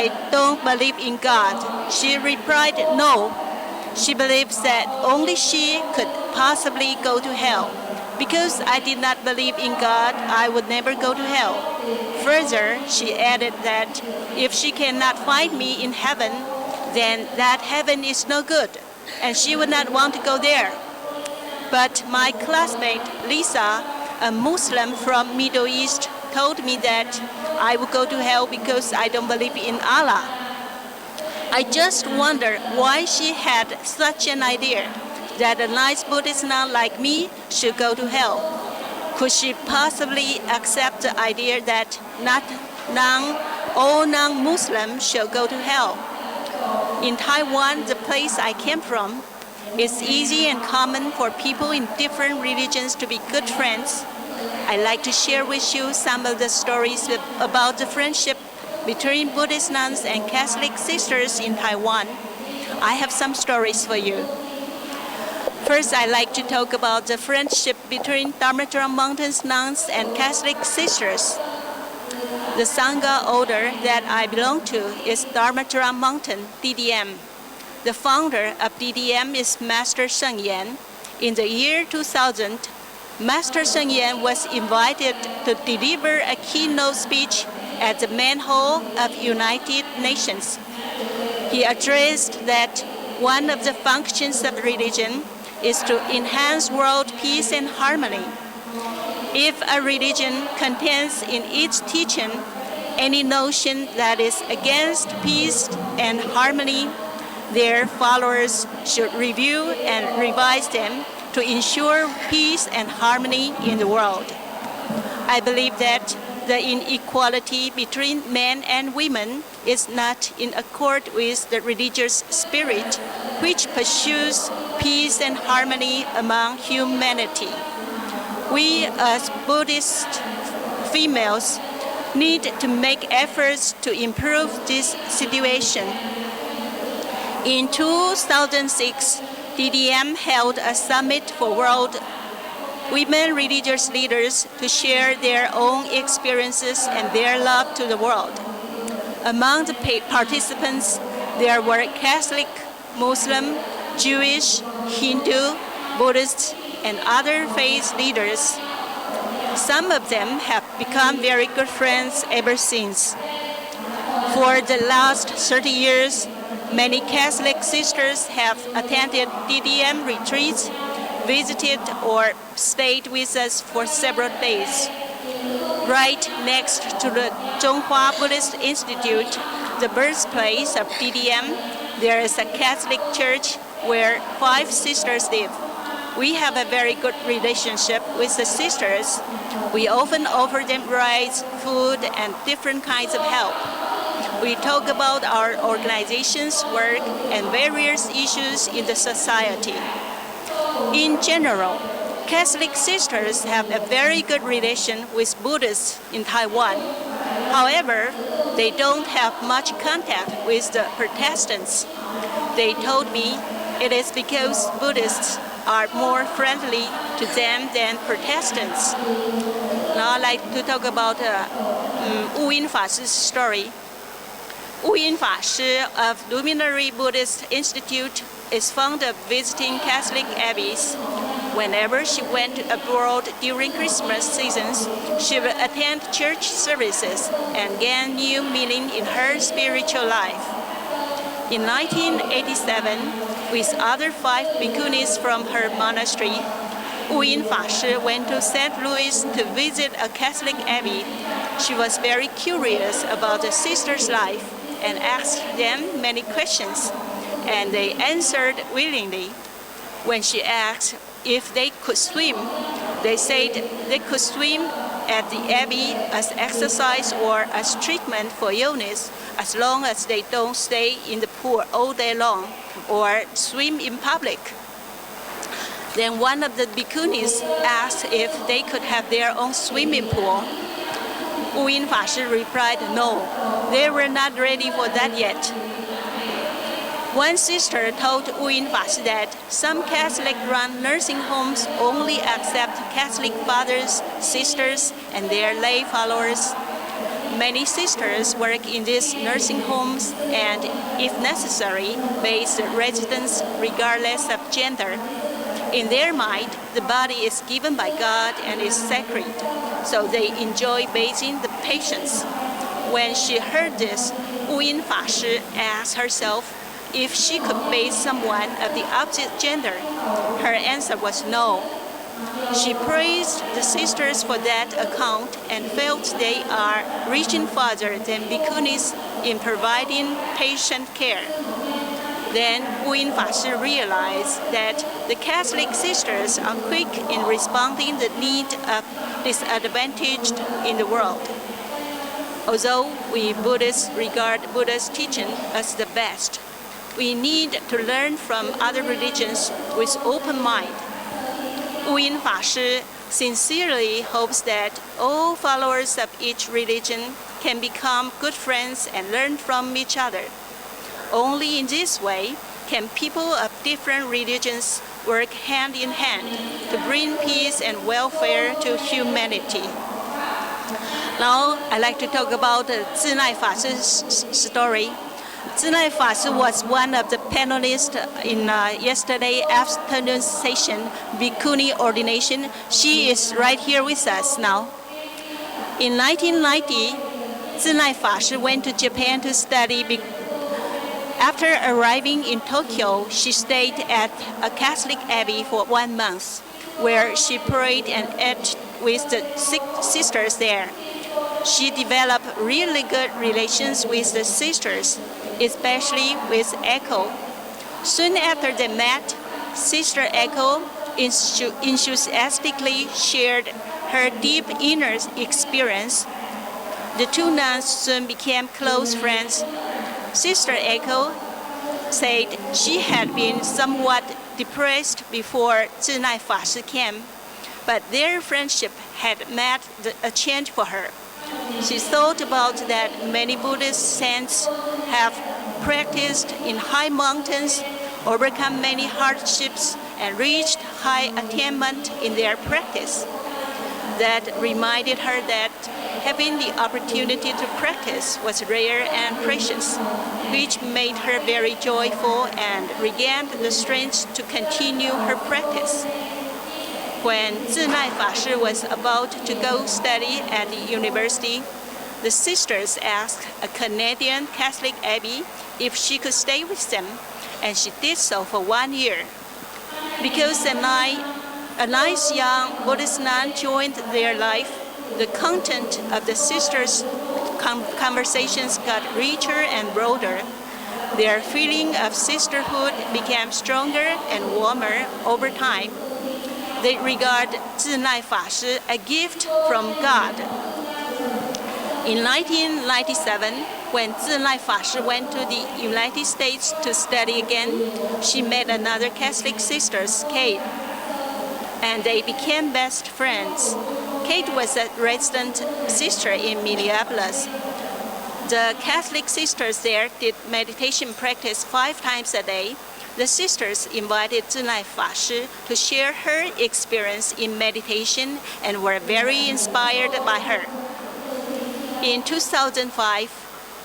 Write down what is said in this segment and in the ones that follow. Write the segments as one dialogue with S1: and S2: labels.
S1: I don't believe in God. She replied, no. She believes that only she could possibly go to hell. Because I did not believe in God, I would never go to hell. Further, she added that if she cannot find me in heaven, then that heaven is no good, and she would not want to go there. But my classmate, Lisa, a Muslim from Middle East, told me that I would go to hell because I don't believe in Allah. I just wonder why she had such an idea that a nice Buddhist nun like me should go to hell. Could she possibly accept the idea that all non-Muslims should go to hell? In Taiwan, the place I came from, it's easy and common for people in different religions to be good friends. I'd like to share with you some of the stories about the friendship between Buddhist nuns and Catholic sisters in Taiwan. I have some stories for you. First, I'd like to talk about the friendship between Dharmadram Mountain's nuns and Catholic sisters. The Sangha order that I belong to is Dharmadram Mountain, DDM. The founder of DDM is Master Sheng Yan. In the year 2000, Master Sheng Yan was invited to deliver a keynote speech at the main hall of United Nations. He addressed that one of the functions of religion is to enhance world peace and harmony. If a religion contains in its teaching any notion that is against peace and harmony, their followers should review and revise them to ensure peace and harmony in the world. I believe that the inequality between men and women is not in accord with the religious spirit, which pursues peace and harmony among humanity. We as Buddhist females need to make efforts to improve this situation. In 2006, DDM held a summit for world women religious leaders to share their own experiences and their love to the world. Among the participants, there were Catholic, Muslim, Jewish, Hindu, Buddhist, and other faith leaders. Some of them have become very good friends ever since. For the last 30 years, many Catholic sisters have attended DDM retreats, visited or stayed with us for several days. Right next to the Zhonghua Buddhist Institute, the birthplace of DDM, there is a Catholic church where 5 sisters live. We have a very good relationship with the sisters. We often offer them rides, food, and different kinds of help. We talk about our organization's work and various issues in the society. In general, Catholic sisters have a very good relation with Buddhists in Taiwan. However, they don't have much contact with the Protestants. They told me it is because Buddhists are more friendly to them than Protestants. Now I'd like to talk about Wu Yin Fa Shi's story. Wu Yin Fa Shi of Luminary Buddhist Institute is fond of visiting Catholic abbeys. Whenever she went abroad during Christmas seasons, she would attend church services and gain new meaning in her spiritual life. In 1987, with other 5 bhikkhunis from her monastery, Wu Yin Fa Shi went to St. Louis to visit a Catholic abbey. She was very curious about the sisters' life and asked them many questions, and they answered willingly. When she asked if they could swim, they said they could swim at the abbey as exercise or as treatment for illness, as long as they don't stay in the pool all day long or swim in public. Then one of the bhikkhunis asked if they could have their own swimming pool. Wu Yin Fa Shi replied, no, they were not ready for that yet. One sister told Wu Yin Fa Shi that some Catholic-run nursing homes only accept Catholic fathers, sisters, and their lay followers. Many sisters work in these nursing homes and, if necessary, base residence regardless of gender. In their mind, the body is given by God and is sacred, so they enjoy bathing the patients. When she heard this, Wu Yin Fa Shi asked herself if she could bathe someone of the opposite gender. Her answer was no. She praised the sisters for that account and felt they are reaching farther than bhikkhunis in providing patient care. Then Wu Yin Fa Shi realized that the Catholic sisters are quick in responding to the need of disadvantaged in the world. Although we Buddhists regard Buddha's teaching as the best, we need to learn from other religions with open mind. Wu Yin Fa Shi sincerely hopes that all followers of each religion can become good friends and learn from each other. Only in this way can people of different religions work hand in hand to bring peace and welfare to humanity. Now, I'd like to talk about Zinai Fa Shi's story. Zinai Fa Shi was one of the panelists in yesterday's afternoon session, Bhikkhuni ordination. She is right here with us now. In 1990, Zinai Fa Shi went to Japan to study. After arriving in Tokyo, she stayed at a Catholic abbey for 1 month, where she prayed and ate with the sisters there. She developed really good relations with the sisters, especially with Echo. Soon after they met, Sister Echo enthusiastically shared her deep inner experience. The two nuns soon became close friends. Sister Echo said she had been somewhat depressed before Zinai Fa Shi came, but their friendship had made a change for her. She thought about that many Buddhist saints have practiced in high mountains, overcome many hardships, and reached high attainment in their practice. That reminded her that having the opportunity to practice was rare and precious, which made her very joyful and regained the strength to continue her practice. When Zinai Fa Shi was about to go study at the university, the sisters asked a Canadian Catholic abbey if she could stay with them, and she did so for 1 year. Because a nice young Buddhist nun joined their life, the content of the sisters' conversations got richer and broader. Their feeling of sisterhood became stronger and warmer over time. They regard Zinai Fa Shi a gift from God. In 1997, when Zinai Fa Shi went to the United States to study again, she met another Catholic sister, Kate, and they became best friends. Kate was a resident sister in Minneapolis. The Catholic sisters there did meditation practice 5 times a day. The sisters invited Zinai Fa Shi to share her experience in meditation and were very inspired by her. In 2005,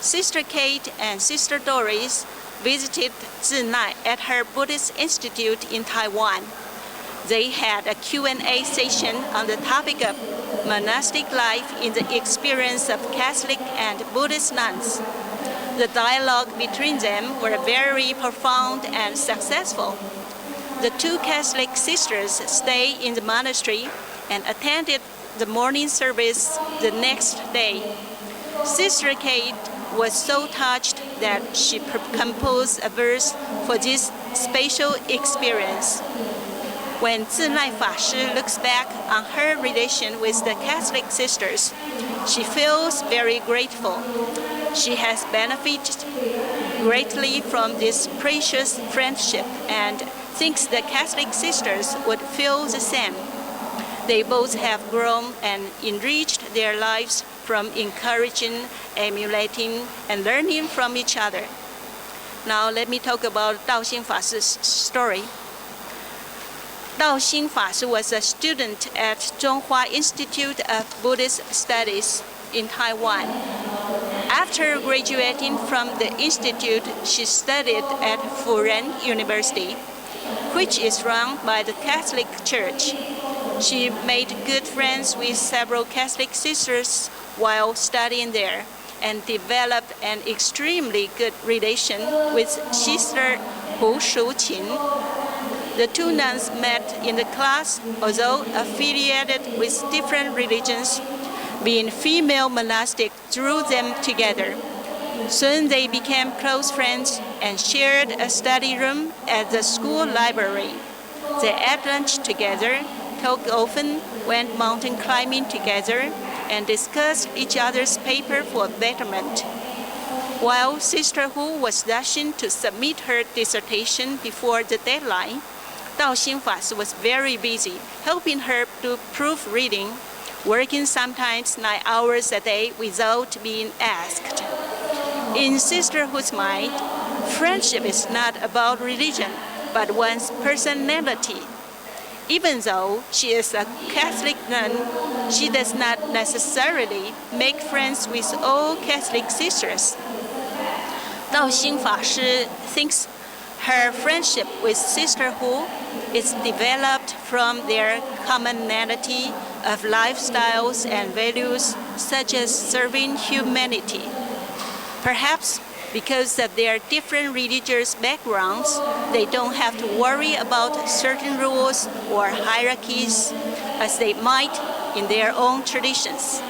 S1: Sister Kate and Sister Doris visited Zinai at her Buddhist Institute in Taiwan. They had a Q&A session on the topic of monastic life in the experience of Catholic and Buddhist nuns. The dialogue between them were very profound and successful. The 2 Catholic sisters stayed in the monastery and attended the morning service the next day. Sister Kate was so touched that she composed a verse for this special experience. When Zinai Fa Shi looks back on her relation with the Catholic sisters, she feels very grateful. She has benefited greatly from this precious friendship and thinks the Catholic sisters would feel the same. They both have grown and enriched their lives from encouraging, emulating, and learning from each other. Now let me talk about Daoxing Fa Shi's story. Daoxing Fa Shi was a student at Zhonghua Institute of Buddhist Studies. in Taiwan. After graduating from the institute, she studied at Furen University, which is run by the Catholic Church. She made good friends with several Catholic sisters while studying there and developed an extremely good relation with Sister Hu Shuqin. The two nuns met in the class, although affiliated with different religions. Being female monastic drew them together. Soon they became close friends and shared a study room at the school library. They ate lunch together, talked often, went mountain climbing together, and discussed each other's paper for betterment. While Sister Hu was dashing to submit her dissertation before the deadline, Dao Xing Fa was very busy helping her do proofreading, working sometimes 9 hours a day without being asked. In Sister Hu's mind, friendship is not about religion, but one's personality. Even though she is a Catholic nun, she does not necessarily make friends with all Catholic sisters. Dao Xing Fa Shi thinks her friendship with Sister Hu is developed from their commonality of lifestyles and values such as serving humanity. Perhaps because of their different religious backgrounds, they don't have to worry about certain rules or hierarchies as they might in their own traditions.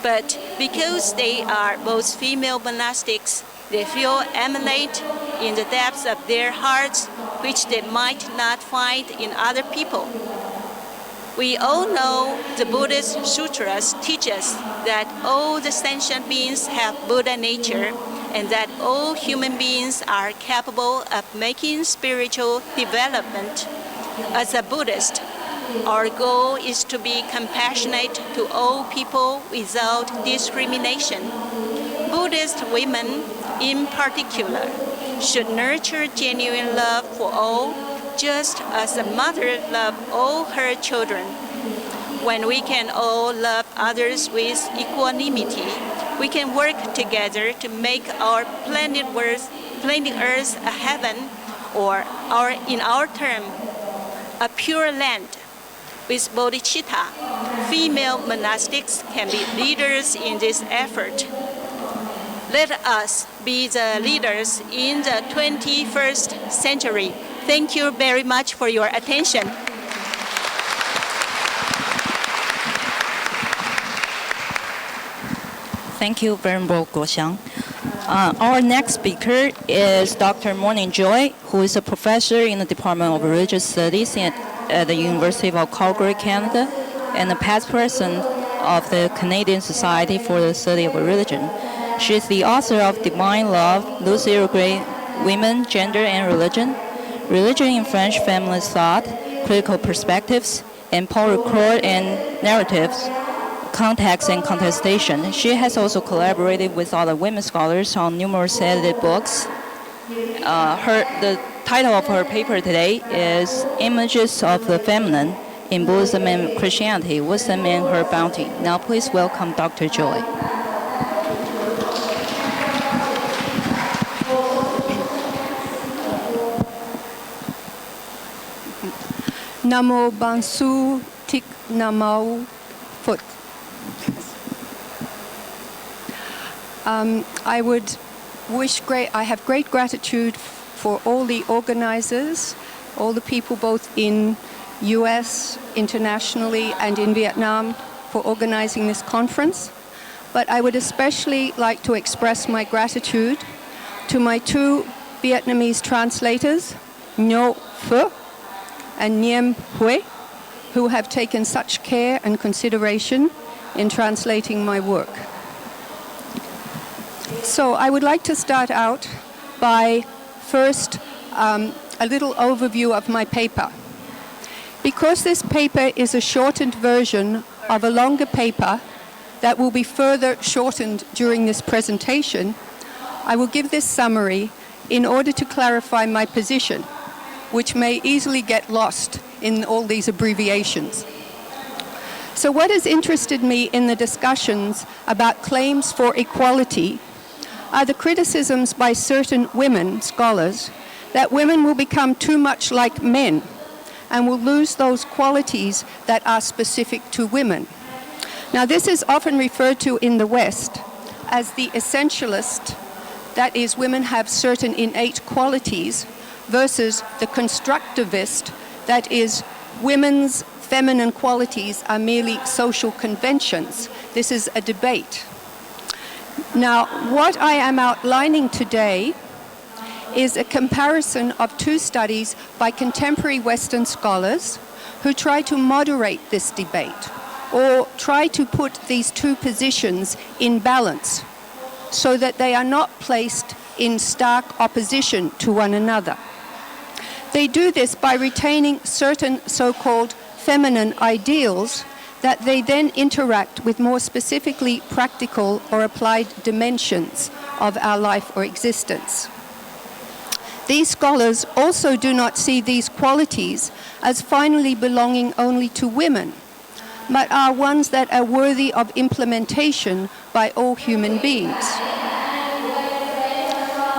S1: But because they are both female monastics, they feel emanate in the depths of their hearts, which they might not find in other people. We all know the Buddhist sutras teach us that all the sentient beings have Buddha nature and that all human beings are capable of making spiritual development. As a Buddhist, our goal is to be compassionate to all people without discrimination. Buddhist women, in particular, should nurture genuine love for all, just as a mother loves all her children. When we can all love others with equanimity, we can work together to make our planet Earth a heaven, or in our term, a pure land. With bodhicitta, female monastics can be leaders in this effort. Let us be the leaders in the 21st century. Thank you very much for your attention.
S2: Thank you, Venerable Guoxiang. Our next speaker is Dr. Morning Joy, who is a professor in the Department of Religious Studies at the University of Calgary, Canada, and a past president of the Canadian Society for the Study of Religion. She is the author of Divine Love, Lucille Gray, Women, Gender, and Religion, Religion in French Feminist Thought, Critical Perspectives, and Paul Ricoeur and Narratives, Context and Contestation. She has also collaborated with other women scholars on numerous edited books. The title of her paper today is Images of the Feminine in Buddhism and Christianity, Wisdom and Her Bounty. Now please welcome Dr. Joy.
S3: Namo Bansu Tik Namau Phut. I have great gratitude for all the organizers, all the people both in US, internationally, and in Vietnam for organizing this conference. But I would especially like to express my gratitude to my two Vietnamese translators, Ngo Phu and Niem Hue, who have taken such care and consideration in translating my work. So I would like to start out by first a little overview of my paper. Because this paper is a shortened version of a longer paper that will be further shortened during this presentation, I will give this summary in order to clarify my position, which may easily get lost in all these abbreviations. So what has interested me in the discussions about claims for equality are the criticisms by certain women scholars that women will become too much like men and will lose those qualities that are specific to women. Now, this is often referred to in the West as the essentialist, that is, women have certain innate qualities, versus the constructivist, that is, women's feminine qualities are merely social conventions. This is a debate. Now, what I am outlining today is a comparison of two studies by contemporary Western scholars who try to moderate this debate, or try to put these two positions in balance so that they are not placed in stark opposition to one another. They do this by retaining certain so-called feminine ideals that they then interact with more specifically practical or applied dimensions of our life or existence. These scholars also do not see these qualities as finally belonging only to women, but are ones that are worthy of implementation by all human beings.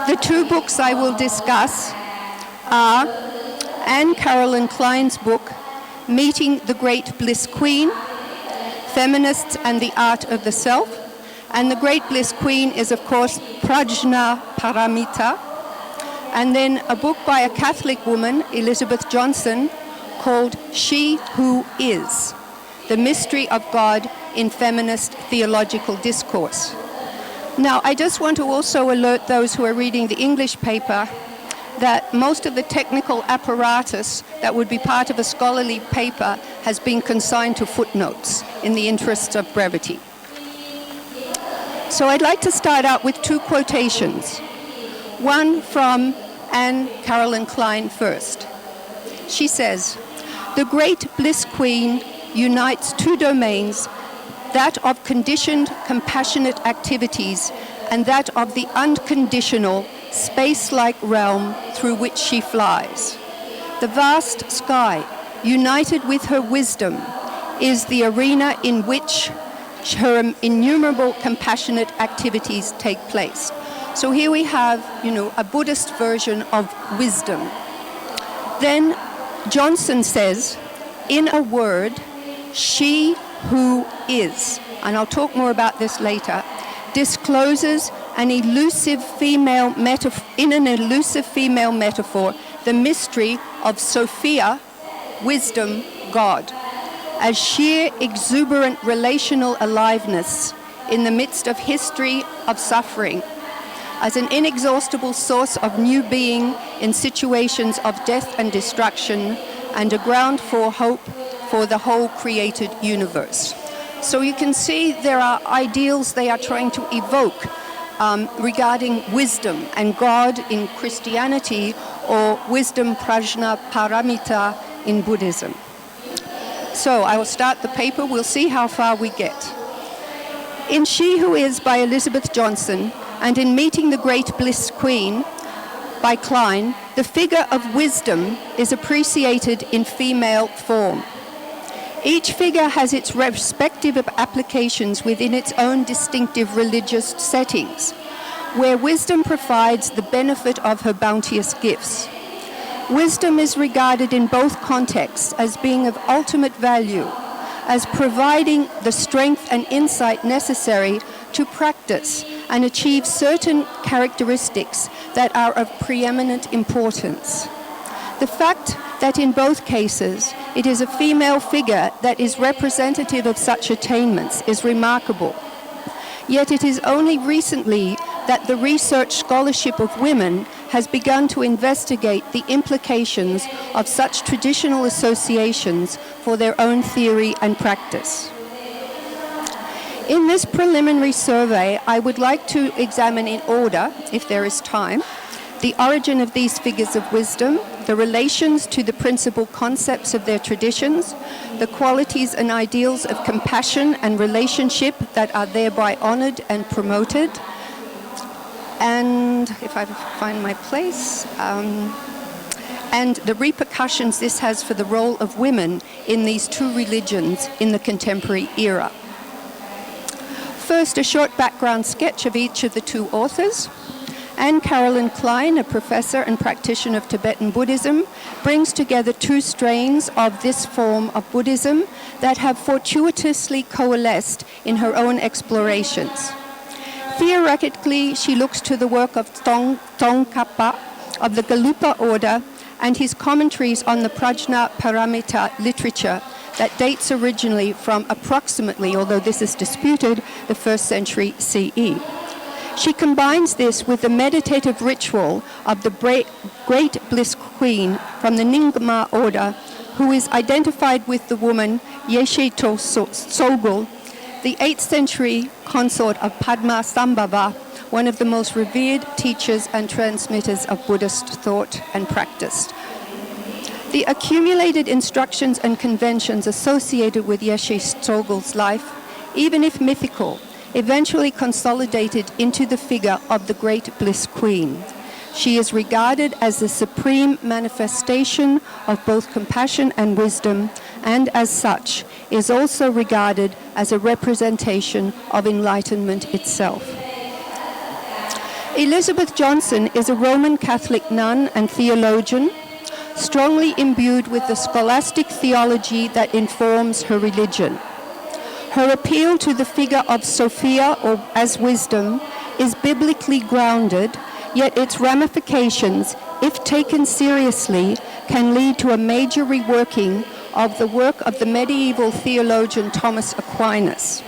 S3: The two books I will discuss are Anne Carolyn Klein's book, Meeting the Great Bliss Queen, Feminists and the Art of the Self, and the Great Bliss Queen is, of course, Prajna Paramita, and then a book by a Catholic woman, Elizabeth Johnson, called She Who Is, The Mystery of God in Feminist Theological Discourse. Now, I just want to also alert those who are reading the English paper that most of the technical apparatus that would be part of a scholarly paper has been consigned to footnotes in the interests of brevity. So I'd like to start out with two quotations. One from Anne Carolyn Klein first. She says, "The great bliss queen unites two domains, that of conditioned, compassionate activities and that of the unconditional, space-like realm through which she flies. The vast sky, united with her wisdom, is the arena in which her innumerable compassionate activities take place." So here we have, a Buddhist version of wisdom. Then Johnson says, in a word, she who is, and I'll talk more about this later, discloses in an elusive female metaphor, the mystery of Sophia, wisdom, God, as sheer exuberant relational aliveness in the midst of history of suffering, as an inexhaustible source of new being in situations of death and destruction, and a ground for hope for the whole created universe. So you can see there are ideals they are trying to evoke regarding wisdom and God in Christianity, or wisdom prajna paramita in Buddhism. So I will start the paper. We'll see how far we get. In She Who Is by Elizabeth Johnson, and in Meeting the Great Bliss Queen by Klein, the figure of wisdom is appreciated in female form. Each figure has its respective applications within its own distinctive religious settings, where wisdom provides the benefit of her bounteous gifts. Wisdom is regarded in both contexts as being of ultimate value, as providing the strength and insight necessary to practice and achieve certain characteristics that are of preeminent importance. The fact that in both cases it is a female figure that is representative of such attainments is remarkable. Yet it is only recently that the research scholarship of women has begun to investigate the implications of such traditional associations for their own theory and practice. In this preliminary survey, I would like to examine in order, if there is time, the origin of these figures of wisdom, the relations to the principal concepts of their traditions, the qualities and ideals of compassion and relationship that are thereby honored and promoted, and if I find my place, and the repercussions this has for the role of women in these two religions in the contemporary era. First, a short background sketch of each of the two authors. Anne Carolyn Klein, a professor and practitioner of Tibetan Buddhism, brings together two strains of this form of Buddhism that have fortuitously coalesced in her own explorations. Theoretically, she looks to the work of Tsongkhapa of the Gelugpa order and his commentaries on the Prajna Paramita literature that dates originally from approximately, although this is disputed, the 1st century CE. She combines this with the meditative ritual of the Great Bliss Queen from the Nyingma order, who is identified with the woman Yeshe Tsogul, the 8th century consort of Padmasambhava, one of the most revered teachers and transmitters of Buddhist thought and practice. The accumulated instructions and conventions associated with Yeshe Tsogul's life, even if mythical, eventually consolidated into the figure of the Great Bliss Queen. She is regarded as the supreme manifestation of both compassion and wisdom, and as such is also regarded as a representation of enlightenment itself. Elizabeth Johnson is a Roman Catholic nun and theologian, strongly imbued with the scholastic theology that informs her religion. Her appeal to the figure of Sophia, or as wisdom, is biblically grounded, yet its ramifications, if taken seriously, can lead to a major reworking of the work of the medieval theologian Thomas Aquinas.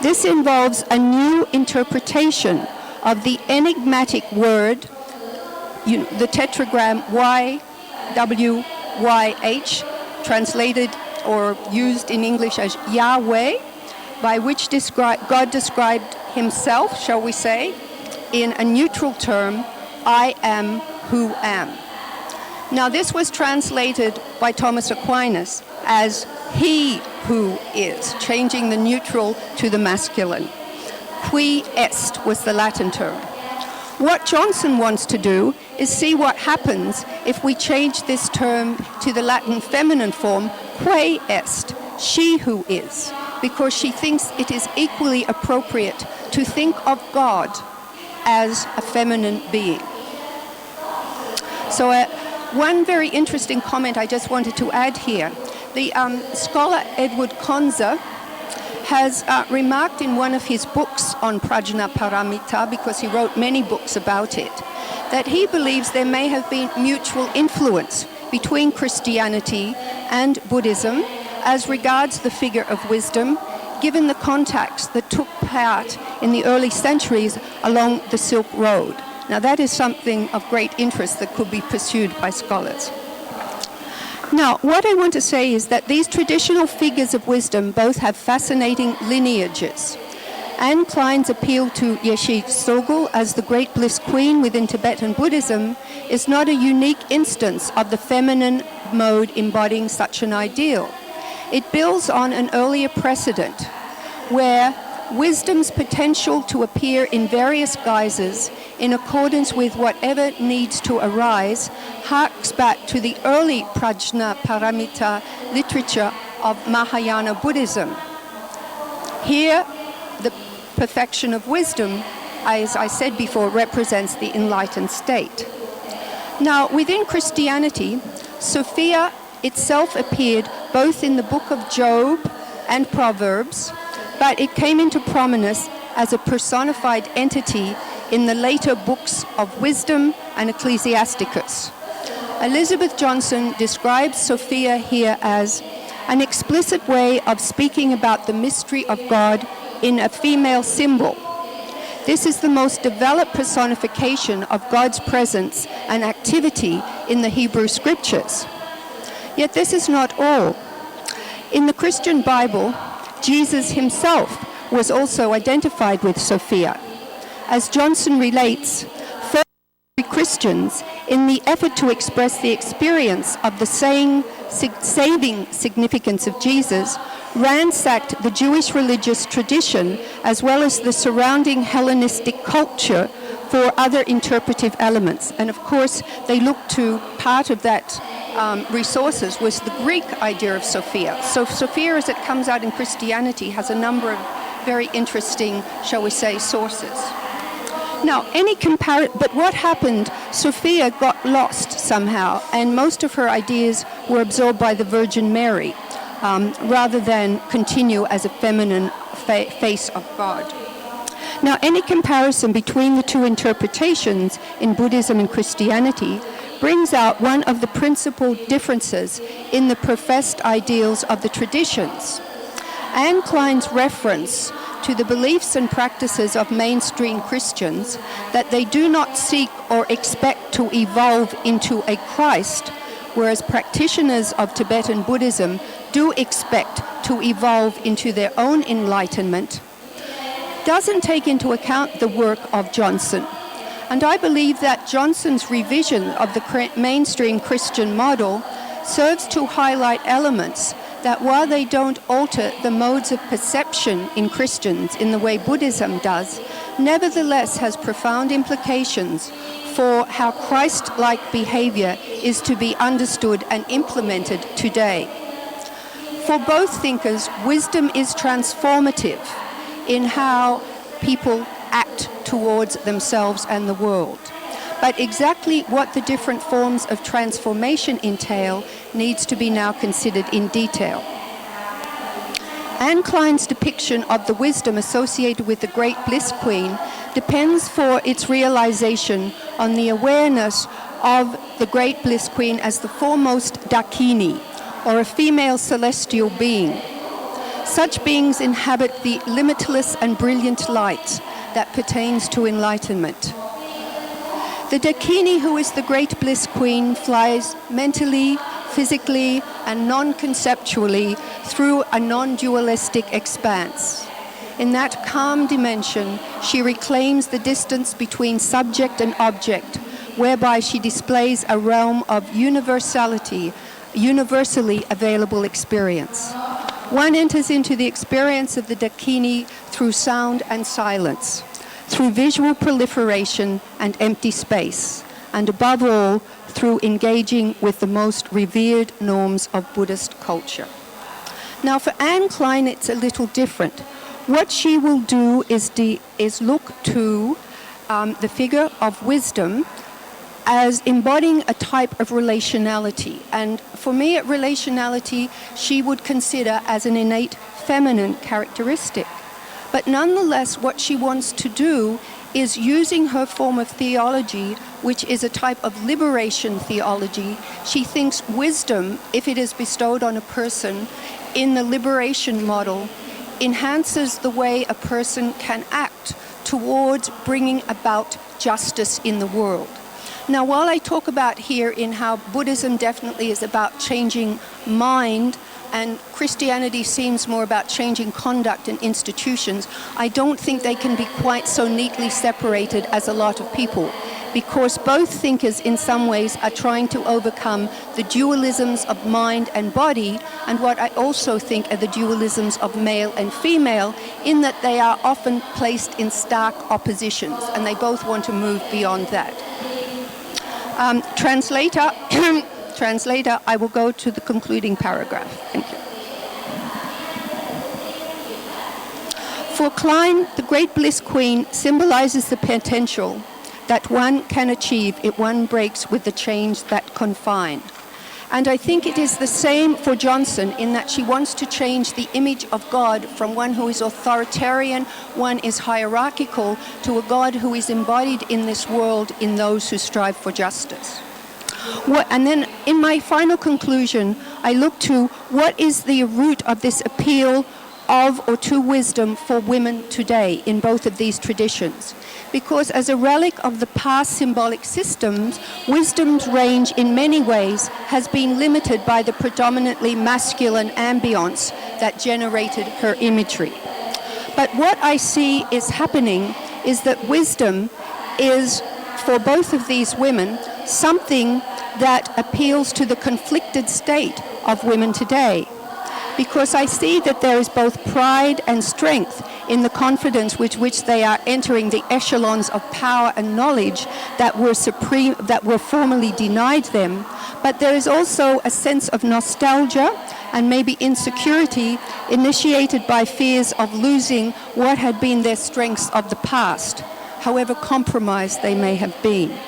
S3: This involves a new interpretation of the enigmatic word, the tetragram YWYH, translated or used in English as Yahweh, by which God described himself, shall we say, in a neutral term, I am who am. Now this was translated by Thomas Aquinas as he who is, changing the neutral to the masculine. Qui est was the Latin term. What Johnson wants to do is see what happens if we change this term to the Latin feminine form, quae est, she who is, because she thinks it is equally appropriate to think of God as a feminine being. So one very interesting comment I just wanted to add here. The scholar Edward Konza has remarked in one of his books on Prajna Paramita, because he wrote many books about it, that he believes there may have been mutual influence between Christianity and Buddhism as regards the figure of wisdom, given the contacts that took part in the early centuries along the Silk Road. Now that is something of great interest that could be pursued by scholars. Now, what I want to say is that these traditional figures of wisdom both have fascinating lineages. Anne Klein's appeal to Yeshe Tsogul as the Great Bliss Queen within Tibetan Buddhism is not a unique instance of the feminine mode embodying such an ideal. It builds on an earlier precedent where wisdom's potential to appear in various guises in accordance with whatever needs to arise harks back to the early Prajna Paramita literature of Mahayana Buddhism. Here, the perfection of wisdom, as I said before, represents the enlightened state. Now, within Christianity, Sophia itself appeared both in the book of Job and Proverbs, but it came into prominence as a personified entity in the later books of Wisdom and Ecclesiasticus. Elizabeth Johnson describes Sophia here as an explicit way of speaking about the mystery of God in a female symbol. This is the most developed personification of God's presence and activity in the Hebrew Scriptures. Yet this is not all. In the Christian Bible, Jesus himself was also identified with Sophia. As Johnson relates, first Christians, in the effort to express the experience of the saving significance of Jesus, ransacked the Jewish religious tradition as well as the surrounding Hellenistic culture for other interpretive elements. And of course, they looked to part of that resources was the Greek idea of Sophia. So Sophia, as it comes out in Christianity, has a number of very interesting, shall we say, sources. Now, but what happened, Sophia got lost somehow, and most of her ideas were absorbed by the Virgin Mary, rather than continue as a feminine face of God. Now, any comparison between the two interpretations in Buddhism and Christianity brings out one of the principal differences in the professed ideals of the traditions. Anne Klein's reference to the beliefs and practices of mainstream Christians, that they do not seek or expect to evolve into a Christ, whereas practitioners of Tibetan Buddhism do expect to evolve into their own enlightenment, doesn't take into account the work of Johnson. And I believe that Johnson's revision of the mainstream Christian model serves to highlight elements that, while they don't alter the modes of perception in Christians in the way Buddhism does, nevertheless has profound implications for how Christ-like behavior is to be understood and implemented today. For both thinkers, wisdom is transformative in how people act towards themselves and the world. But exactly what the different forms of transformation entail needs to be now considered in detail. Anne Klein's depiction of the wisdom associated with the Great Bliss Queen depends for its realization on the awareness of the Great Bliss Queen as the foremost Dakini, or a female celestial being. Such beings inhabit the limitless and brilliant light that pertains to enlightenment. The Dakini, who is the Great Bliss Queen, flies mentally, physically, and non-conceptually through a non-dualistic expanse. In that calm dimension, she reclaims the distance between subject and object, whereby she displays a realm of universality, universally available experience. One enters into the experience of the Dakini through sound and silence, through visual proliferation and empty space, and above all, through engaging with the most revered norms of Buddhist culture. Now, for Anne Klein, it's a little different. What she will do is look to the figure of wisdom as embodying a type of relationality. And for me, relationality she would consider as an innate feminine characteristic. But nonetheless, what she wants to do is, using her form of theology, which is a type of liberation theology, she thinks wisdom, if it is bestowed on a person in the liberation model, enhances the way a person can act towards bringing about justice in the world. Now, while I talk about here in how Buddhism definitely is about changing mind, and Christianity seems more about changing conduct and institutions, I don't think they can be quite so neatly separated as a lot of people, because both thinkers in some ways are trying to overcome the dualisms of mind and body, and what I also think are the dualisms of male and female, in that they are often placed in stark oppositions, and they both want to move beyond that. Translator, I will go to the concluding paragraph. Thank you. For Klein, the Great Bliss Queen symbolizes the potential that one can achieve if one breaks with the chains that confine. And I think it is the same for Johnson, in that she wants to change the image of God from one who is authoritarian, one is hierarchical, to a God who is embodied in this world in those who strive for justice. And then in my final conclusion, I look to what is the root of this appeal of or to wisdom for women today in both of these traditions. Because as a relic of the past symbolic systems, wisdom's range in many ways has been limited by the predominantly masculine ambience that generated her imagery. But what I see is happening is that wisdom is, for both of these women, something that appeals to the conflicted state of women today. Because I see that there is both pride and strength in the confidence with which they are entering the echelons of power and knowledge that were formerly denied them. But there is also a sense of nostalgia and maybe insecurity initiated by fears of losing what had been their strengths of the past, however compromised they may have been.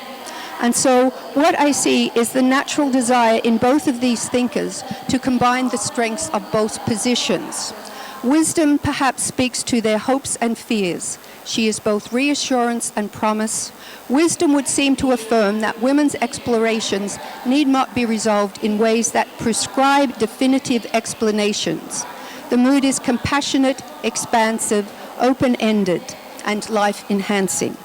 S3: And so what I see is the natural desire in both of these thinkers to combine the strengths of both positions. Wisdom perhaps speaks to their hopes and fears. She is both reassurance and promise. Wisdom would seem to affirm that women's explorations need not be resolved in ways that prescribe definitive explanations. The mood is compassionate, expansive, open-ended, and life-enhancing.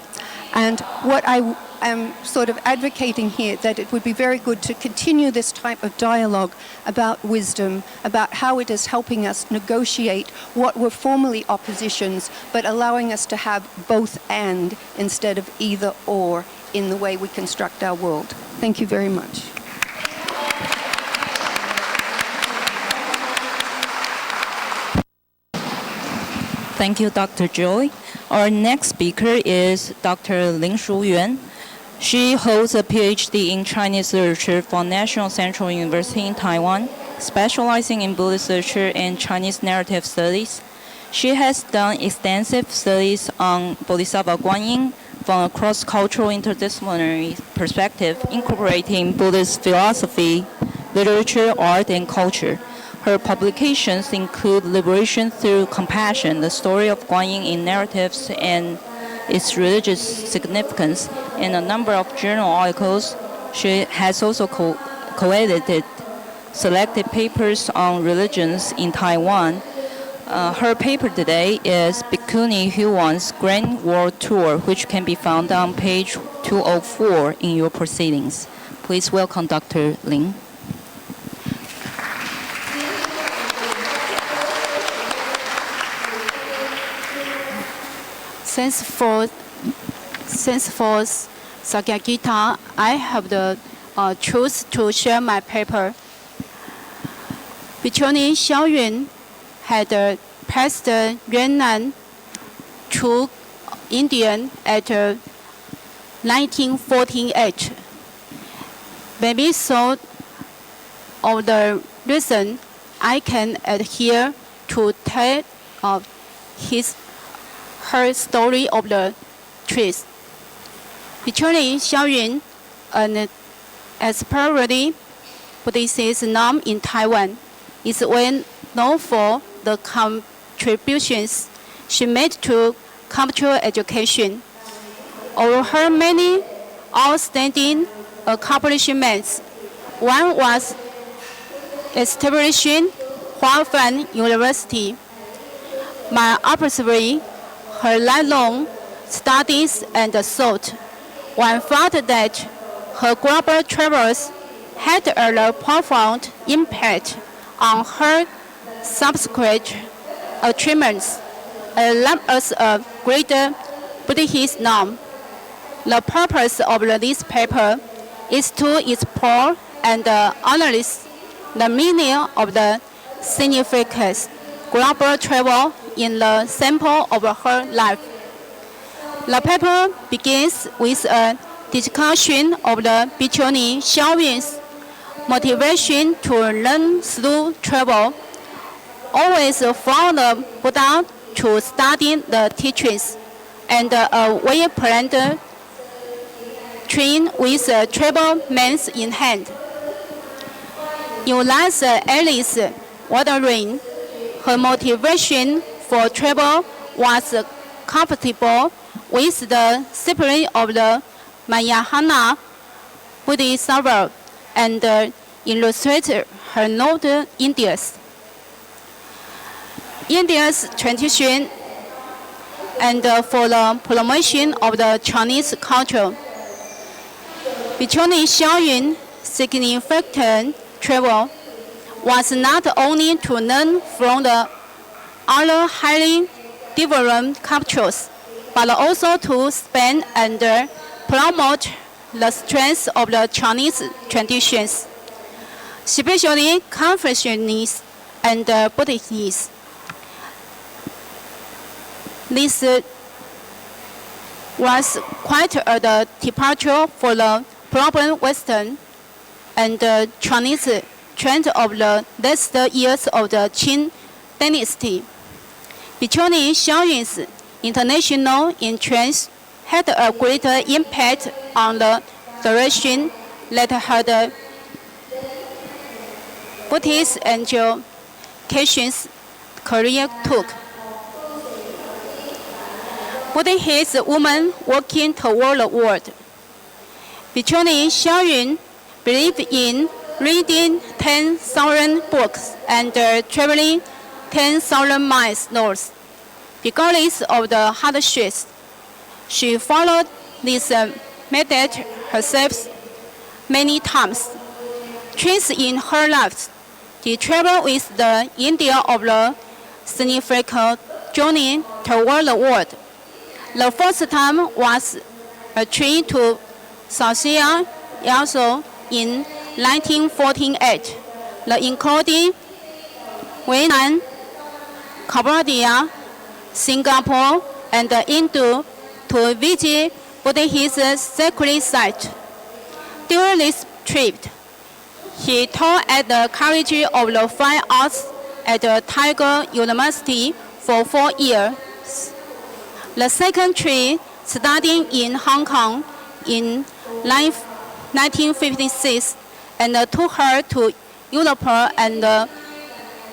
S3: And what I am sort of advocating here, that it would be very good to continue this type of dialogue about wisdom, about how it is helping us negotiate what were formerly oppositions, but allowing us to have both and instead of either or in the way we construct our world. Thank you very much.
S2: Thank you, Dr. Joy. Our next speaker is Dr. Ling Shuyuan. She holds a PhD in Chinese literature from National Central University in Taiwan, specializing in Buddhist literature and Chinese narrative studies. She has done extensive studies on Bodhisattva Guanyin from a cross-cultural interdisciplinary perspective, incorporating Buddhist philosophy, literature, art, and culture. Her publications include Liberation Through Compassion, the story of Guanyin in narratives and its religious significance, and a number of journal articles. She has also co-edited selected papers on religions in Taiwan. Her paper today is Bhikkhuni Huan's Grand World Tour, which can be found on page 204 in your proceedings. Please welcome Dr. Ling.
S4: Thanks for Sagyagita. I have the choose to share my paper. Bhikkhuni Xiaoyun had passed Yunnan to India at 1948. Maybe so of the reason I can adhere to tell her story of the trees. Bhikkhuni Xiaoyun, an aspirant Buddhist nun in Taiwan, is well known for the contributions she made to cultural education. Of her many outstanding accomplishments, one was establishing Huafan University. My observatory, her lifelong studies and thought, one felt that her global travels had a profound impact on her subsequent achievements, as a great Buddhist nun. The purpose of this paper is to explore and analyze the meaning of the significant global travel in the sample of her life. The paper begins with a discussion of the Bhikkhuni Xiaoyun's motivation to learn through travel, always from the Buddha to study the teachings, and a well-planned train with travel means in hand. In last Alice Wandering, her motivation for travel was compatible with the discipline of the Mahayana Bodhisattva and illustrated her note India's tradition and for the promotion of the Chinese culture. Bhikkhuni Xiaoyun's significant travel was not only to learn from the other highly developed cultures, but also to expand and promote the strengths of the Chinese traditions, especially Confucianism and Buddhism. This was quite a departure for the proper Western and Chinese trend of the last years of the Qing dynasty. Between Xiaoyun's international interest had a greater impact on the direction that her Buddhist education's career took. Buddhist women working toward the world. Between Xiaoyun believed in reading 10,000 books and traveling 10,000 miles north. Regardless of the hardships, she followed this method herself many times. Twice in her life, she traveled with the idea of the significant journey toward the world. The first time was a trip to South Asia, also in 1948. The including Vietnam, Cambodia, Singapore, and India to visit Buddhist sacred sites. During this trip, he taught at the College of the Fine Arts at Tiger University for 4 years. The second trip, studying in Hong Kong in 1956, and took her to Europe and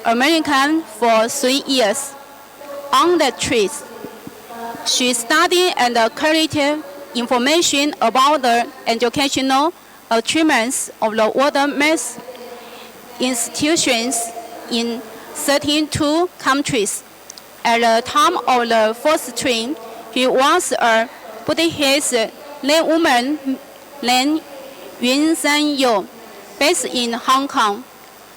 S4: America for 3 years. On that trip, she studied and collected information about the educational achievements of the world math institutions in 32 countries. At the time of the first trip, he was a Buddhist laywoman named Yun San Yu, based in Hong Kong.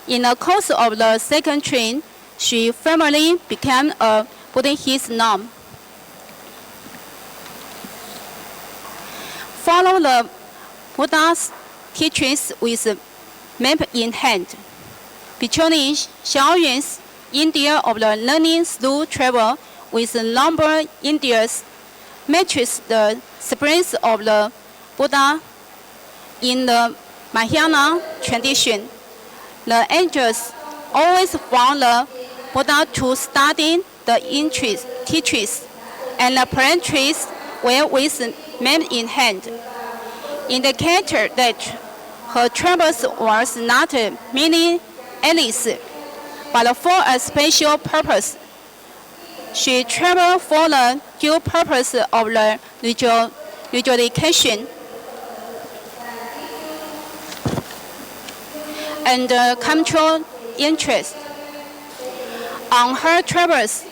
S4: In the course of the second trip, she firmly became a Buddhist nun. Follow the Buddha's teachings with map in hand. Between Xiaoyun's idea of the learning through travel with number Indians matches the spirit of the Buddha in the Mahayana tradition. The angels always found the Buddha to study the teachings, and the practice were with map in hand, indicated that her travels was not merely aimless, but for a special purpose. She traveled for the due purpose of the education and cultural interest. On her travels,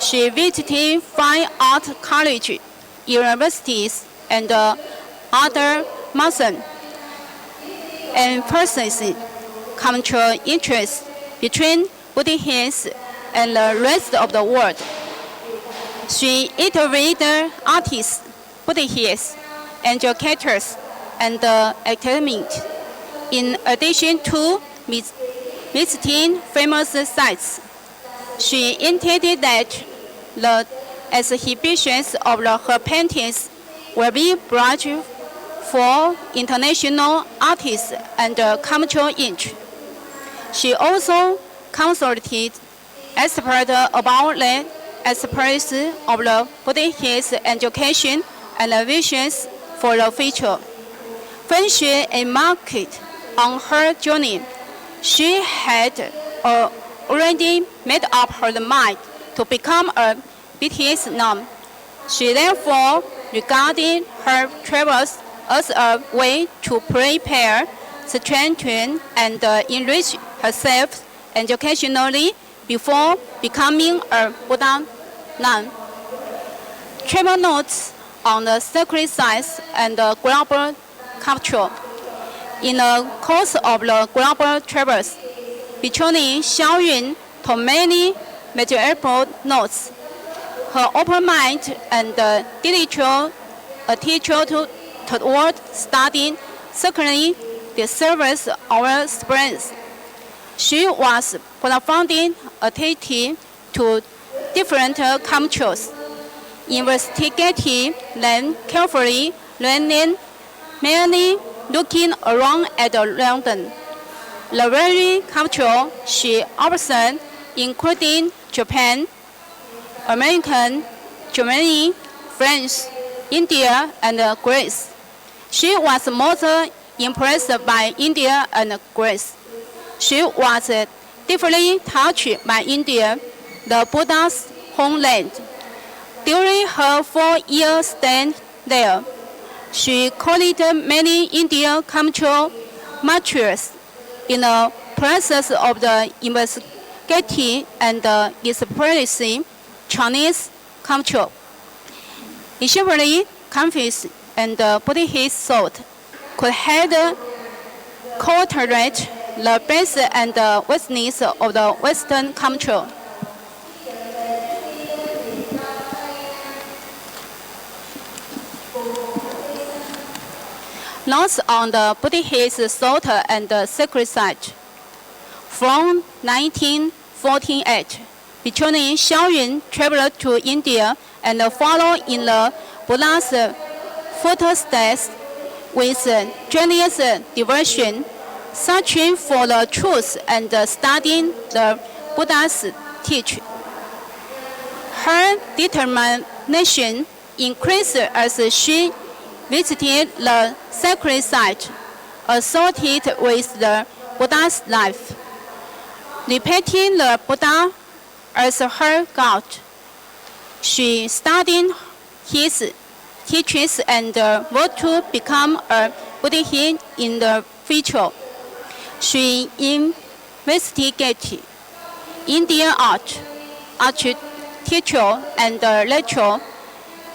S4: she visited fine art colleges, universities, and other museums, emphasizing cultural interest between Buddhists and the rest of the world. She interviewed artists, Buddhists, educators, and academics. In addition to visiting famous sites, she intended that the exhibitions of her paintings will be brought for international artists and cultural interest. She also consulted experts about the aspects of the Buddhist education and visions for the future. When she embarked on her journey, she had already made up her mind to become a Buddhist nun. She therefore regarded her travels as a way to prepare, strengthen, and enrich herself educationally before becoming a Buddha nun. Travel notes on the sacred sites and global culture. In the course of the global travels, between Xiaoyun to many valuable notes. Her open mind and diligent attitude toward studying certainly deserves our praise. She was profoundly attentive to different cultures, investigating them carefully, learning, merely looking around at London. The very culture she observed, including Japan, American, Germany, France, India, and Greece. She was most impressed by India and Greece. She was deeply touched by India, the Buddha's homeland. During her 4-year stay there, she collected many Indian cultural materials in the process of the investigating and expressing Chinese culture. Especially Confucius and Buddhist thought could help cultivate the best and weakness of the Western culture. Notes on the Buddhist thought and sacred site. From 1948, Between Xiaoyun traveled to India and followed in the Buddha's footsteps with strenuous devotion, searching for the truth and studying the Buddha's teaching. Her determination increased as she visited the sacred site associated with the Buddha's life. Repeating the Buddha as her God, she studied his teachings and vowed to become a Buddhist in the future. She investigated Indian art, architecture, and literature,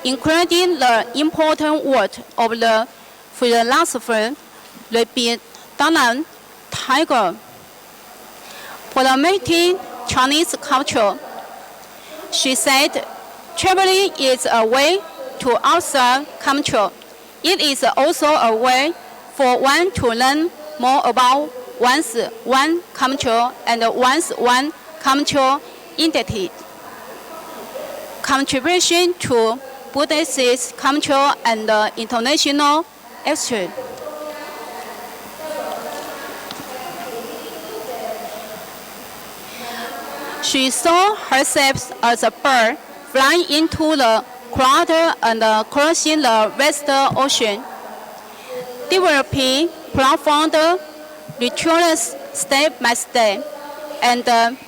S4: including the important work of the philosopher Rabindranath Tagore. Promoting Chinese culture, she said, traveling is a way to observe culture. It is also a way for one to learn more about one's own culture and one's own cultural identity. Contribution to Buddhist culture and international exchange. She saw herself as a bird flying into the crowd and crossing the vast ocean, developing profound rituals step by step, and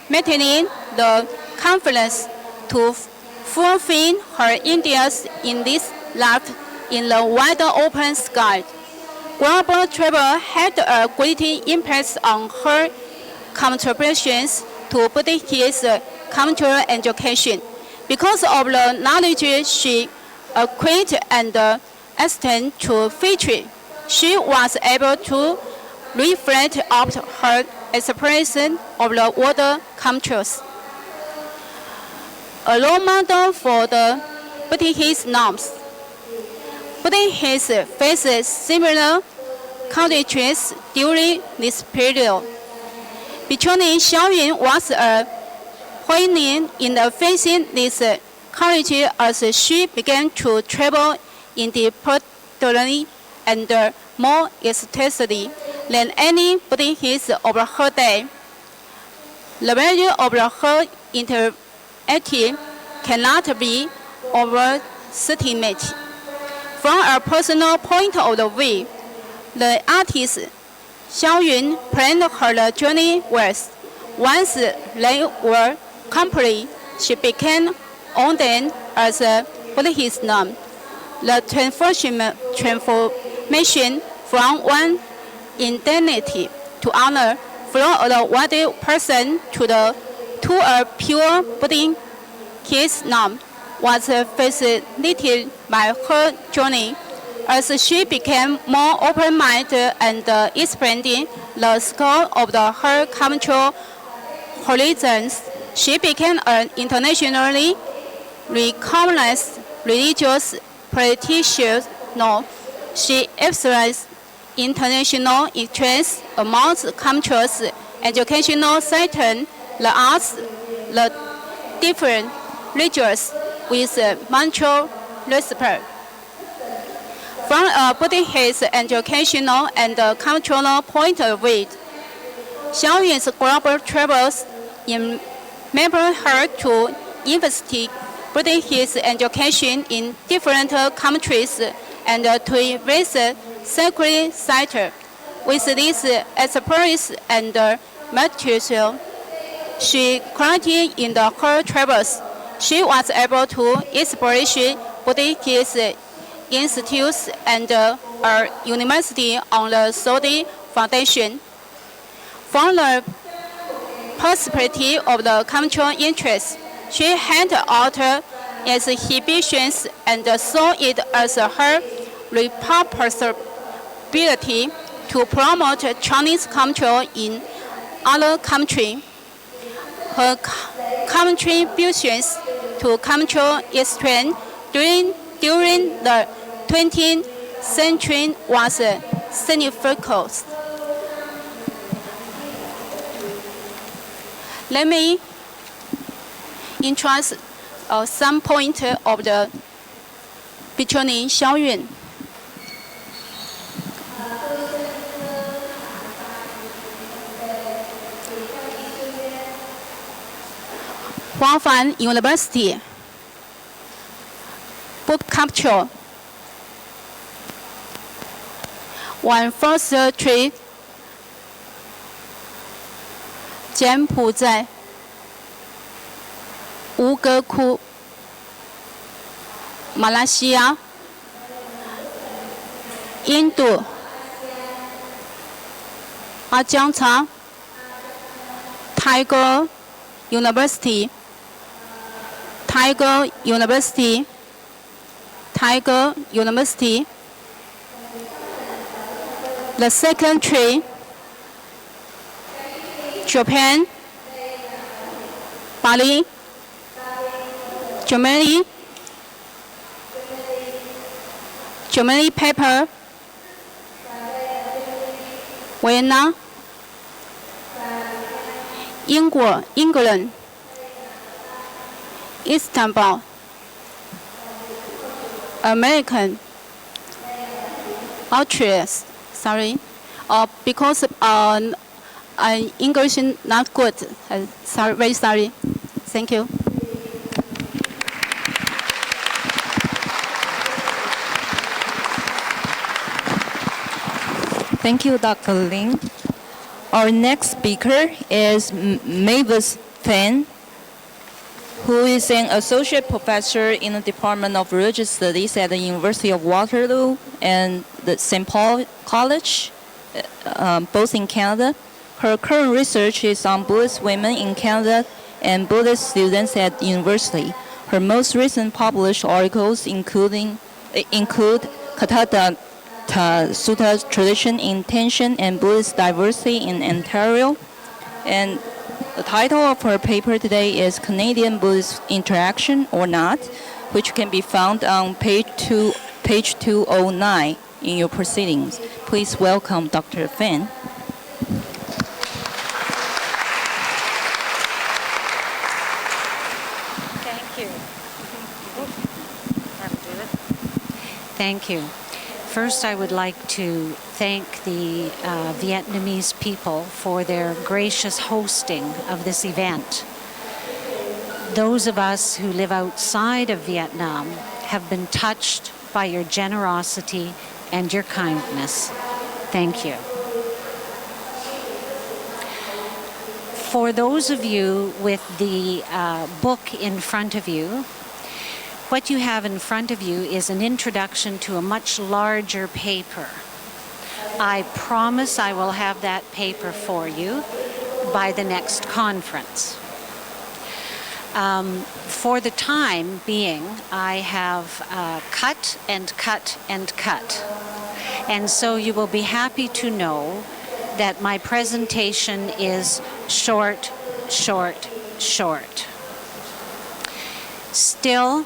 S4: maintaining the confidence to fulfill her ideas in this life in the wide open sky. Global travel had a great impact on her contributions to Buddhist cultural education. Because of the knowledge she acquired and extended to future, she was able to reflect on her expression of the world cultures. A role model for the Buddhist norms. Buddhists faced similar cultures during this period. Between Xiaoyun was a pioneer in facing this culture as she began to travel independently and more extensively than any Buddhist of her day. The value of her interactive cannot be overestimated. From a personal point of view, the artist Xiaoyun planned her journey well. Once they were complete, she became ordained as a Buddhist nun. The transformation from one identity to another, from a worldly person to a pure Buddhist nun, was facilitated by her journey. As she became more open-minded and expanding the scope of her cultural horizons, she became an internationally recognized religious practitioner. She exercised international interest amongst cultures, educational settings, the arts, the different religious with mutual respect. From a Buddhist educational and cultural point of view, Xiaoyun's global travels enabled her to investigate Buddhist education in different countries and to visit sacred sites. With this experience and material she collected in her travels, she was able to establish Buddhist institutes and a university on the solid foundation. From the perspective of the cultural interest, she had out its inhibitions and saw it as her responsibility to promote Chinese culture in other countries. Her contributions to cultural exchange during the 20th century was significant. Let me introduce some points of the between Xiaoyun. Huangfan University, book capture. One first trip, 柬埔寨吴哥窟，马来西亚、印度、阿姜查、Tiger University, Tiger University, Tiger University. The second trip, Japan, Bali, Germany, Germany paper, Vienna, England, Istanbul, American, Austria. Sorry, because English is not good. Sorry, very sorry. Thank you.
S2: Thank you, Dr. Lin. Our next speaker is Mavis Fan, who is an associate professor in the Department of Religious Studies at the University of Waterloo and the St. Paul College, both in Canada. Her current research is on Buddhist women in Canada and Buddhist students at university. Her most recent published articles include Katha Sutta tradition in tension and Buddhist diversity in Ontario. And the title of her paper today is Canadian Buddhist Interaction or Not, which can be found on page 209 in your proceedings. Please welcome Dr. Fan.
S5: Thank you. Thank you. First, I would like to thank the Vietnamese people for their gracious hosting of this event. Those of us who live outside of Vietnam have been touched by your generosity and your kindness. Thank you. For those of you with the book in front of you, what you have in front of you is an introduction to a much larger paper. I promise I will have that paper for you by the next conference. For the time being, I have cut and cut and cut. And so you will be happy to know that my presentation is short, short, short. Still,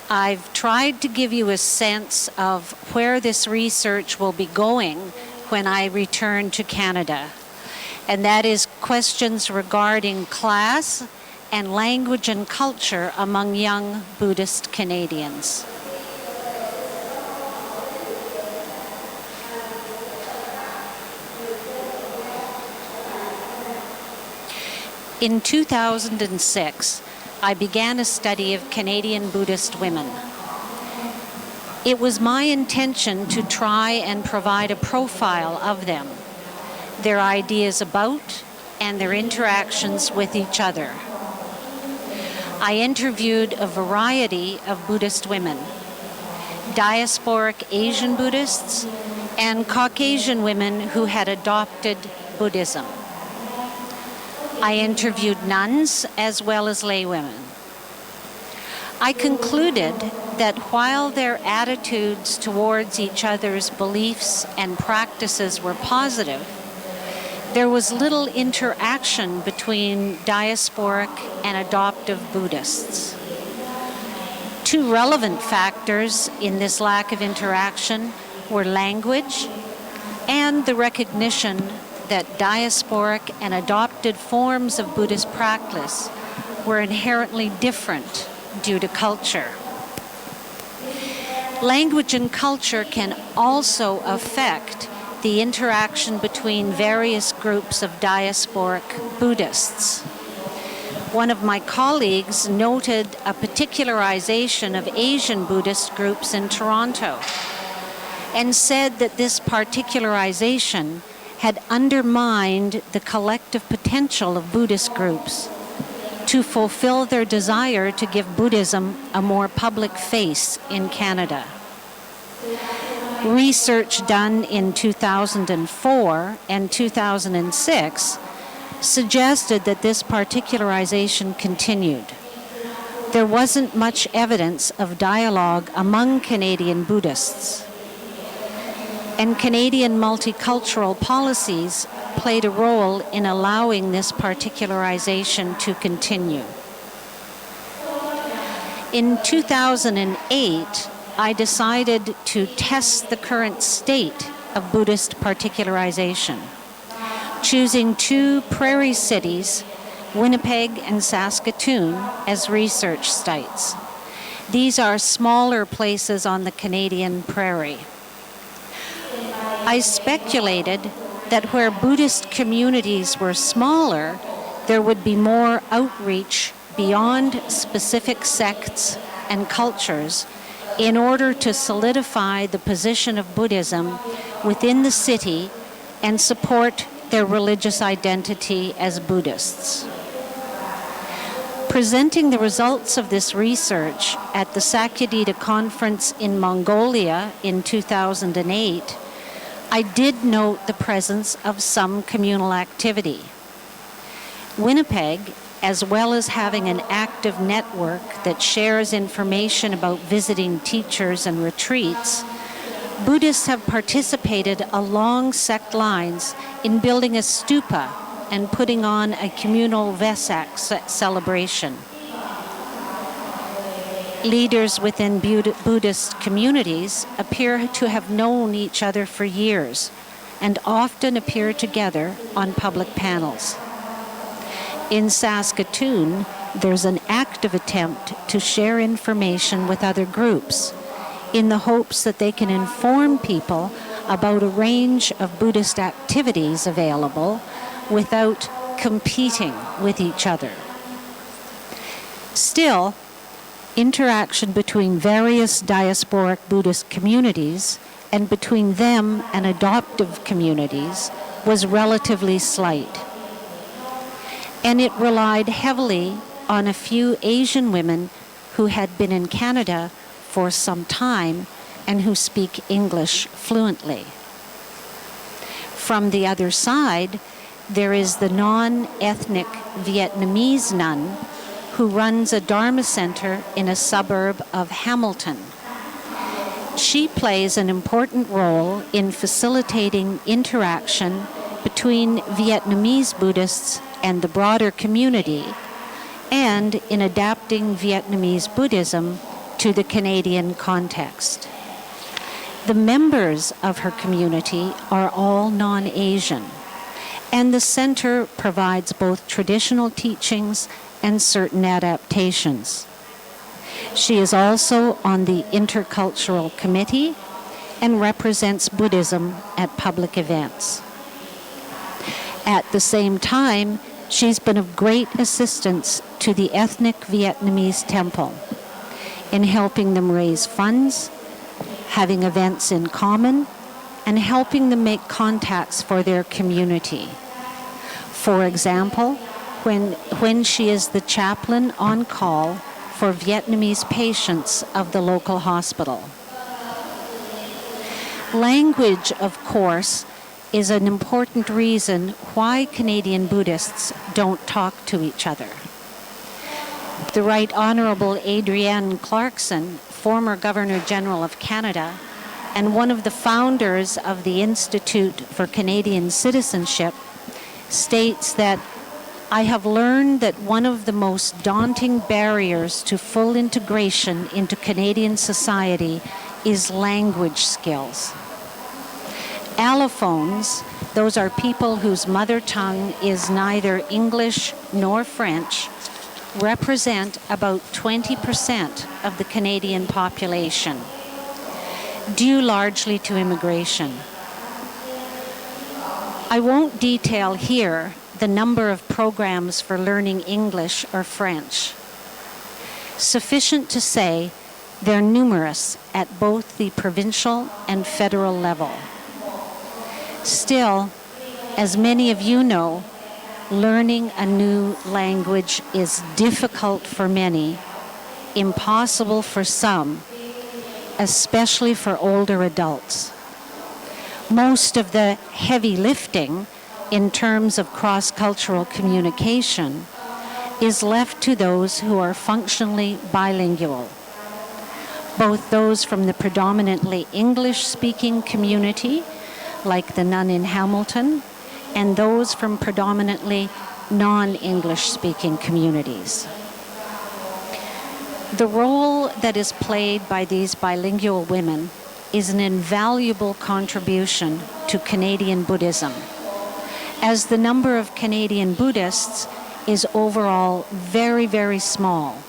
S5: I've tried to give you a sense of where this research will be going when I return to Canada. And that is questions regarding class and language and culture among young Buddhist Canadians. In 2006, I began a study of Canadian Buddhist women. It was my intention to try and provide a profile of them, their ideas about, and their interactions with each other. I interviewed a variety of Buddhist women, diasporic Asian Buddhists, and Caucasian women who had adopted Buddhism. I interviewed nuns as well as laywomen. I concluded that while their attitudes towards each other's beliefs and practices were positive, there was little interaction between diasporic and adoptive Buddhists. Two relevant factors in this lack of interaction were language and the recognition that diasporic and adopted forms of Buddhist practice were inherently different due to culture. Language and culture can also affect the interaction between various groups of diasporic Buddhists. One of my colleagues noted a particularization of Asian Buddhist groups in Toronto and said that this particularization had undermined the collective potential of Buddhist groups to fulfill their desire to give Buddhism a more public face in Canada. Research done in 2004 and 2006 suggested that this particularization continued. There wasn't much evidence of dialogue among Canadian Buddhists. And Canadian multicultural policies played a role in allowing this particularization to continue. In 2008, I decided to test the current state of Buddhist particularization, choosing two prairie cities, Winnipeg and Saskatoon, as research sites. These are smaller places on the Canadian prairie. I speculated that where Buddhist communities were smaller, there would be more outreach beyond specific sects and cultures in order to solidify the position of Buddhism within the city and support their religious identity as Buddhists. Presenting the results of this research at the Sakyadhita conference in Mongolia in 2008, I did note the presence of some communal activity. Winnipeg, as well as having an active network that shares information about visiting teachers and retreats, Buddhists have participated along sect lines in building a stupa and putting on a communal Vesak celebration. Leaders within Buddhist communities appear to have known each other for years and often appear together on public panels. In Saskatoon, there's an active attempt to share information with other groups in the hopes that they can inform people about a range of Buddhist activities available without competing with each other. Still, interaction between various diasporic Buddhist communities and between them and adoptive communities was relatively slight. And it relied heavily on a few Asian women who had been in Canada for some time and who speak English fluently. From the other side, there is the non-ethnic Vietnamese nun who runs a Dharma center in a suburb of Hamilton. She plays an important role in facilitating interaction between Vietnamese Buddhists and the broader community, and in adapting Vietnamese Buddhism to the Canadian context. The members of her community are all non-Asian, and the center provides both traditional teachings and certain adaptations. She is also on the Intercultural Committee and represents Buddhism at public events. At the same time, she's been of great assistance to the ethnic Vietnamese temple in helping them raise funds, having events in common, and helping them make contacts for their community. For example, when she is the chaplain on call for Vietnamese patients of the local hospital. Language, of course, is an important reason why Canadian Buddhists don't talk to each other. The Right Honourable Adrienne Clarkson, former Governor-General of Canada, and one of the founders of the Institute for Canadian Citizenship, states that I have learned that one of the most daunting barriers to full integration into Canadian society is language skills. Allophones, those are people whose mother tongue is neither English nor French, represent about 20% of the Canadian population, due largely to immigration. I won't detail here the number of programs for learning English or French. Sufficient to say they're numerous at both the provincial and federal level. Still, as many of you know, learning a new language is difficult for many, impossible for some, especially for older adults. Most of the heavy lifting in terms of cross-cultural communication is left to those who are functionally bilingual, both those from the predominantly English-speaking community, like the nun in Hamilton, and those from predominantly non-English-speaking communities. The role that is played by these bilingual women is an invaluable contribution to Canadian Buddhism, as the number of Canadian Buddhists is overall very, very small,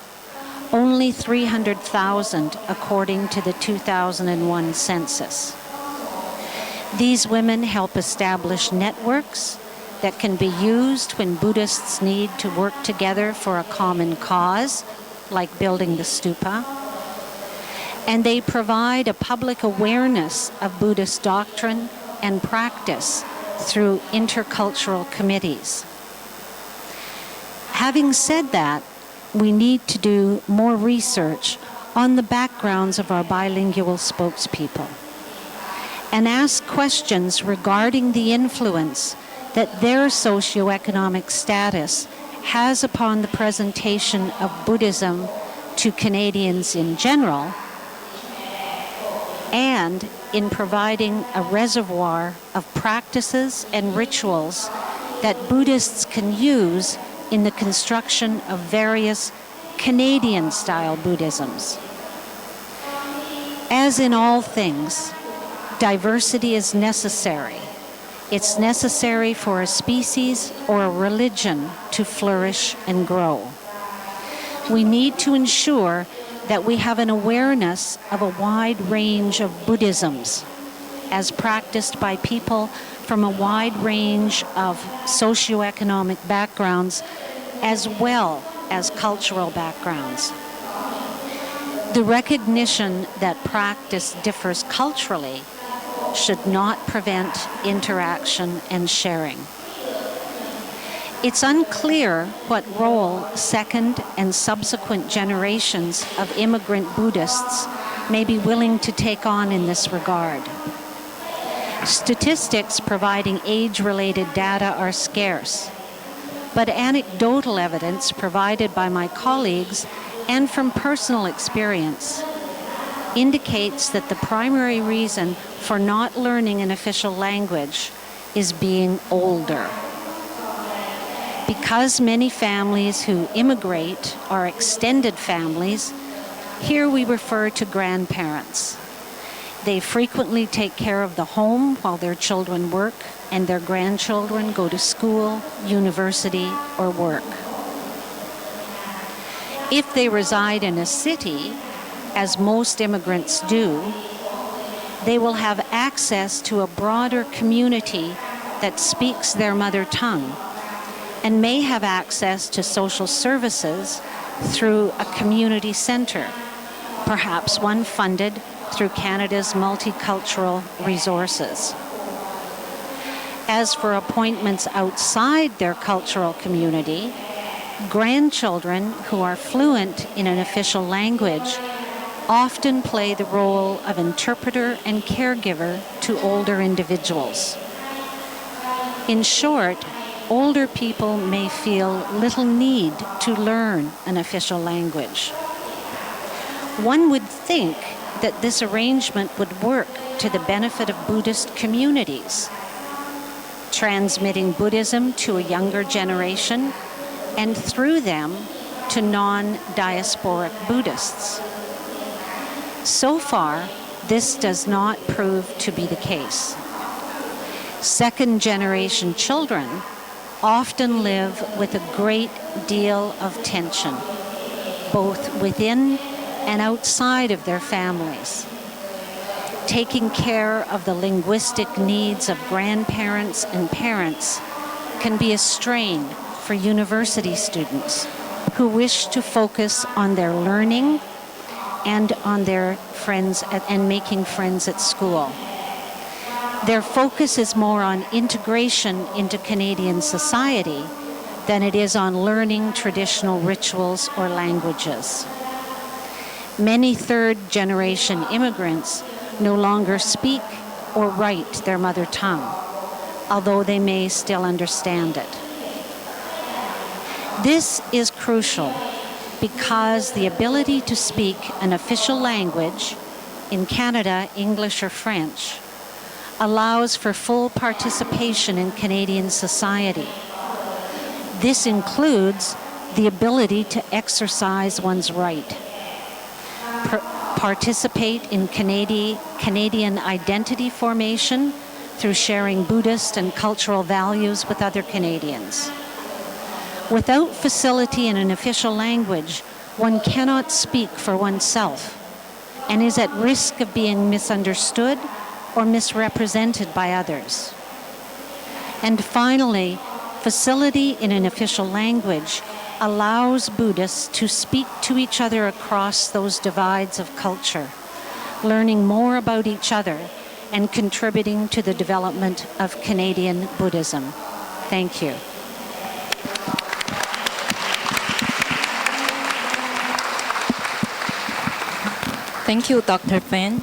S5: only 300,000 according to the 2001 census. These women help establish networks that can be used when Buddhists need to work together for a common cause, like building the stupa. And they provide a public awareness of Buddhist doctrine and practice through intercultural committees. Having said that, we need to do more research on the backgrounds of our bilingual spokespeople and ask questions regarding the influence that their socioeconomic status has upon the presentation of Buddhism to Canadians in general, and in providing a reservoir of practices and rituals that Buddhists can use in the construction of various Canadian-style Buddhisms. As in all things, diversity is necessary. It's necessary for a species or a religion to flourish and grow. We need to ensure that we have an awareness of a wide range of Buddhisms as practiced by people from a wide range of socioeconomic backgrounds as well as cultural backgrounds. The recognition that practice differs culturally should not prevent interaction and sharing. It's unclear what role second and subsequent generations of immigrant Buddhists may be willing to take on in this regard. Statistics providing age-related data are scarce, but anecdotal evidence provided by my colleagues and from personal experience indicates that the primary reason for not learning an official language is being older. Because many families who immigrate are extended families, here we refer to grandparents. They frequently take care of the home while their children work and their grandchildren go to school, university, or work. If they reside in a city, as most immigrants do, they will have access to a broader community that speaks their mother tongue and may have access to social services through a community center, perhaps one funded through Canada's multicultural resources. As for appointments outside their cultural community, grandchildren who are fluent in an official language often play the role of interpreter and caregiver to older individuals. In short, older people may feel little need to learn an official language. One would think that this arrangement would work to the benefit of Buddhist communities, transmitting Buddhism to a younger generation and through them to non-diasporic Buddhists. So far, this does not prove to be the case. Second-generation children often live with a great deal of tension, both within and outside of their families. Taking care of the linguistic needs of grandparents and parents can be a strain for university students who wish to focus on their learning and on their friends and making friends at school. Their focus is more on integration into Canadian society than it is on learning traditional rituals or languages. Many third-generation immigrants no longer speak or write their mother tongue, although they may still understand it. This is crucial because the ability to speak an official language, in Canada, English or French, allows for full participation in Canadian society. This includes the ability to exercise one's right, participate in Canadian identity formation through sharing Buddhist and cultural values with other Canadians. Without facility in an official language, one cannot speak for oneself and is at risk of being misunderstood or misrepresented by others. And finally, facility in an official language allows Buddhists to speak to each other across those divides of culture, learning more about each other and contributing to the development of Canadian Buddhism. Thank you.
S2: Thank you, Dr. Fan.